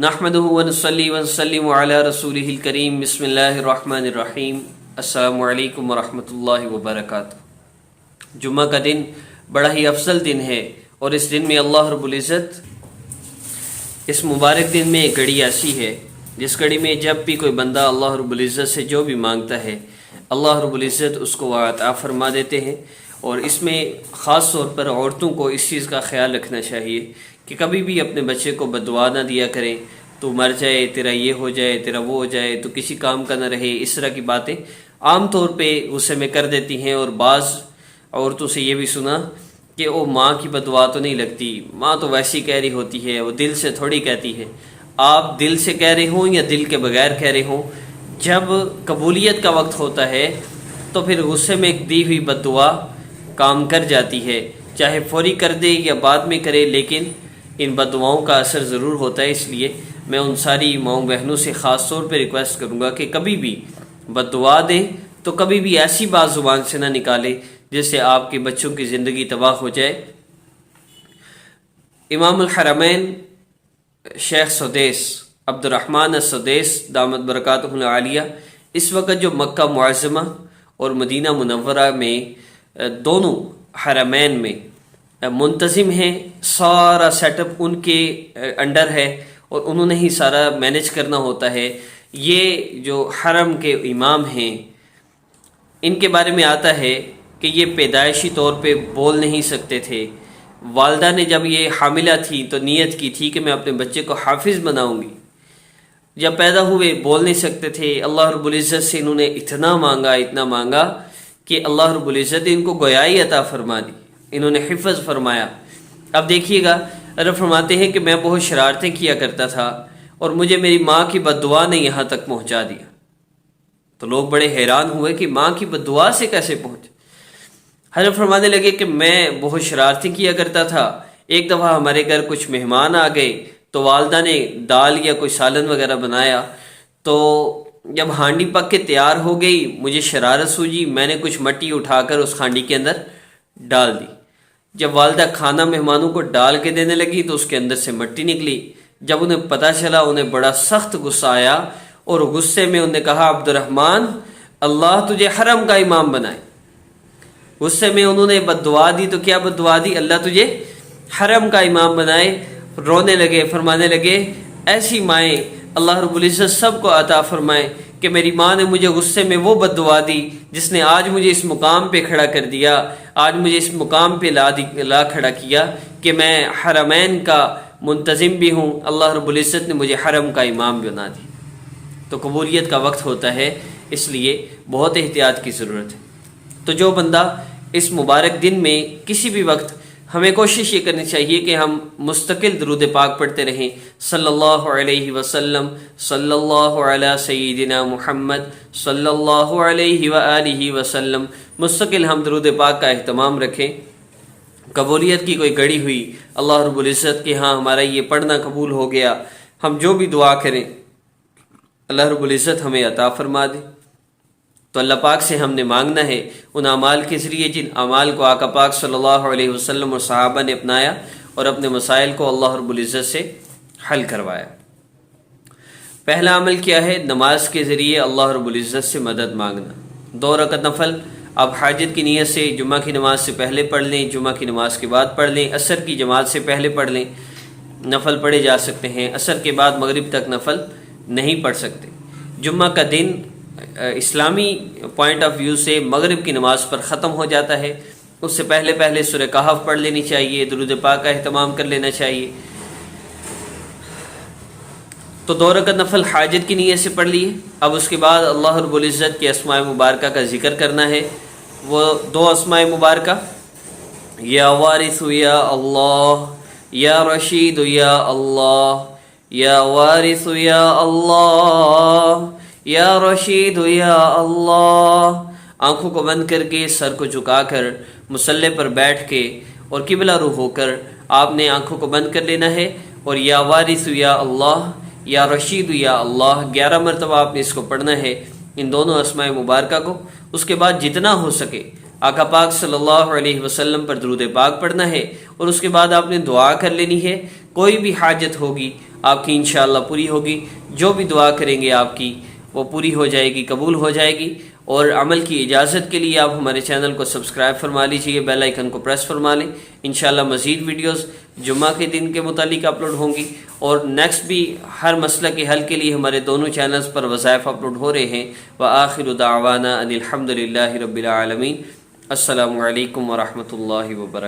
نحمده ونصلي ونسلم على رسوله الكريم بسم الله الرحمن الرحیم السلام علیکم ورحمۃ اللہ وبرکاتہ۔ جمعہ کا دن بڑا ہی افضل دن ہے اور اس دن میں اللہ رب العزت اس مبارک دن میں ایک گھڑی ایسی ہے جس گھڑی میں جب بھی کوئی بندہ اللہ رب العزت سے جو بھی مانگتا ہے اللہ رب العزت اس کو عطا فرما دیتے ہیں۔ اور اس میں خاص طور پر عورتوں کو اس چیز کا خیال رکھنا چاہیے کہ کبھی بھی اپنے بچے کو بددعا نہ دیا کریں، تو مر جائے، تیرا یہ ہو جائے، تیرا وہ ہو جائے، تو کسی کام کا نہ رہے، اس طرح کی باتیں عام طور پہ غصے میں کر دیتی ہیں۔ اور بعض عورتوں سے یہ بھی سنا کہ وہ ماں کی بددعا تو نہیں لگتی، ماں تو ویسی کہہ رہی ہوتی ہے، وہ دل سے تھوڑی کہتی ہے۔ آپ دل سے کہہ رہے ہوں یا دل کے بغیر کہہ رہے ہوں، جب قبولیت کا وقت ہوتا ہے تو پھر غصے میں دی ہوئی بددعا کام کر جاتی ہے، چاہے فوری کر دے یا بعد میں کرے، لیکن ان بددعاؤں کا اثر ضرور ہوتا ہے۔ اس لیے میں ان ساری ماؤں بہنوں سے خاص طور پہ ریکویسٹ کروں گا کہ کبھی بھی بددعا دیں تو کبھی بھی ایسی بات زبان سے نہ نکالے جس سے آپ کے بچوں کی زندگی تباہ ہو جائے۔ امام الحرمین شیخ سدیس عبد الرحمن السدیس دامت برکاتہ العالیہ اس وقت جو مکہ معظمہ اور مدینہ منورہ میں دونوں حرمین میں منتظم ہیں، سارا سیٹ اپ ان کے انڈر ہے اور انہوں نے ہی سارا مینیج کرنا ہوتا ہے۔ یہ جو حرم کے امام ہیں ان کے بارے میں آتا ہے کہ یہ پیدائشی طور پہ بول نہیں سکتے تھے۔ والدہ نے جب یہ حاملہ تھی تو نیت کی تھی کہ میں اپنے بچے کو حافظ بناؤں گی۔ جب پیدا ہوئے بول نہیں سکتے تھے، اللہ رب العزت سے انہوں نے اتنا مانگا کہ اللہ رب العزت نے ان کو گویائی عطا فرما دی، انہوں نے حفظ فرمایا۔ اب دیکھیے گا، رب فرماتے ہیں کہ میں بہت شرارتیں کیا کرتا تھا اور مجھے میری ماں کی بددعا نے یہاں تک پہنچا دیا۔ تو لوگ بڑے حیران ہوئے کہ ماں کی بددعا سے کیسے پہنچ۔ حضرت فرمانے لگے کہ میں بہت شرارتیں کیا کرتا تھا، ایک دفعہ ہمارے گھر کچھ مہمان آ گئے تو والدہ نے دال یا کوئی سالن وغیرہ بنایا، تو جب ہانڈی پک کے تیار ہو گئی مجھے شرارت سوجی، میں نے کچھ مٹی اٹھا کر اس ہانڈی کے اندر ڈال دی۔ جب والدہ کھانا مہمانوں کو ڈال کے دینے لگی تو اس کے اندر سے مٹی نکلی۔ جب انہیں پتہ چلا انہیں بڑا سخت غصہ آیا اور غصے میں انہوں نے کہا عبد الرحمن اللہ تجھے حرم کا امام بنائے۔ غصے میں انہوں نے بددعا دی، تو کیا بددعا دی؟ اللہ تجھے حرم کا امام بنائے۔ رونے لگے، فرمانے لگے ایسی مائیں اللہ رب العزت سب کو عطا فرمائے کہ میری ماں نے مجھے غصے میں وہ بددعا دی جس نے آج مجھے اس مقام پہ کھڑا کر دیا، آج مجھے اس مقام پہ لا کھڑا کیا کہ میں حرمین کا منتظم بھی ہوں، اللہ رب العزت نے مجھے حرم کا امام بنا دی۔ تو قبولیت کا وقت ہوتا ہے، اس لیے بہت احتیاط کی ضرورت ہے۔ تو جو بندہ اس مبارک دن میں کسی بھی وقت، ہمیں کوشش یہ کرنی چاہیے کہ ہم مستقل درود پاک پڑھتے رہیں، صلی اللہ علیہ وسلم، صلی اللہ علی سیدنا محمد، صلی اللہ علیہ وآلہ وسلم، مستقل ہم درود پاک کا اہتمام رکھیں۔ قبولیت کی کوئی گھڑی ہوئی اللہ رب العزت کہ ہاں ہمارا یہ پڑھنا قبول ہو گیا، ہم جو بھی دعا کریں اللہ رب العزت ہمیں عطا فرما دے۔ تو اللہ پاک سے ہم نے مانگنا ہے ان اعمال کے ذریعے جن اعمال کو آقا پاک صلی اللہ علیہ وسلم اور صحابہ نے اپنایا اور اپنے مسائل کو اللہ رب العزت سے حل کروایا۔ پہلا عمل کیا ہے؟ نماز کے ذریعے اللہ رب العزت سے مدد مانگنا۔ 2 رکعت نفل آپ حاجت کی نیت سے جمعہ کی نماز سے پہلے پڑھ لیں، جمعہ کی نماز کے بعد پڑھ لیں، عصر کی جماعت سے پہلے پڑھ لیں، نفل پڑھے جا سکتے ہیں۔ عصر کے بعد مغرب تک نفل نہیں پڑھ سکتے۔ جمعہ کا دن اسلامی پوائنٹ آف ویو سے مغرب کی نماز پر ختم ہو جاتا ہے، اس سے پہلے سورہ کہف پڑھ لینی چاہیے، درود پاک کا اہتمام کر لینا چاہیے۔ تو 2 رکعت نفل حاجت کی نیت سے پڑھ لیے۔ اب اس کے بعد اللہ رب العزت کے اسماء مبارکہ کا ذکر کرنا ہے۔ وہ 2 اسماء مبارکہ، یا وارث یا اللہ، یا رشید یا اللہ، یا وارث یا اللہ، یا رشید یا اللہ۔ آنکھوں کو بند کر کے، سر کو جھکا کر، مصلی پر بیٹھ کے اور قبلہ رخ ہو کر آپ نے آنکھوں کو بند کر لینا ہے اور یا وارث یا اللہ، یا رشید یا اللہ 11 مرتبہ آپ نے اس کو پڑھنا ہے، ان دونوں اسماء مبارکہ کو۔ اس کے بعد جتنا ہو سکے آقا پاک صلی اللہ علیہ وسلم پر درود پاک پڑھنا ہے، اور اس کے بعد آپ نے دعا کر لینی ہے۔ کوئی بھی حاجت ہوگی آپ کی انشاءاللہ پوری ہوگی، جو بھی دعا کریں گے آپ کی وہ پوری ہو جائے گی، قبول ہو جائے گی۔ اور عمل کی اجازت کے لیے آپ ہمارے چینل کو سبسکرائب فرما لیجئے، بیل آئیکن کو پریس فرما لیں۔ انشاءاللہ مزید ویڈیوز جمعہ کے دن کے متعلق اپلوڈ ہوں گی، اور نیکسٹ بھی ہر مسئلہ کے حل کے لیے ہمارے دونوں چینلز پر وظائف اپلوڈ ہو رہے ہیں۔ وآخر دعوانا ان الحمد للہ رب العالمین۔ السلام علیکم ورحمۃ اللہ وبرکاتہ۔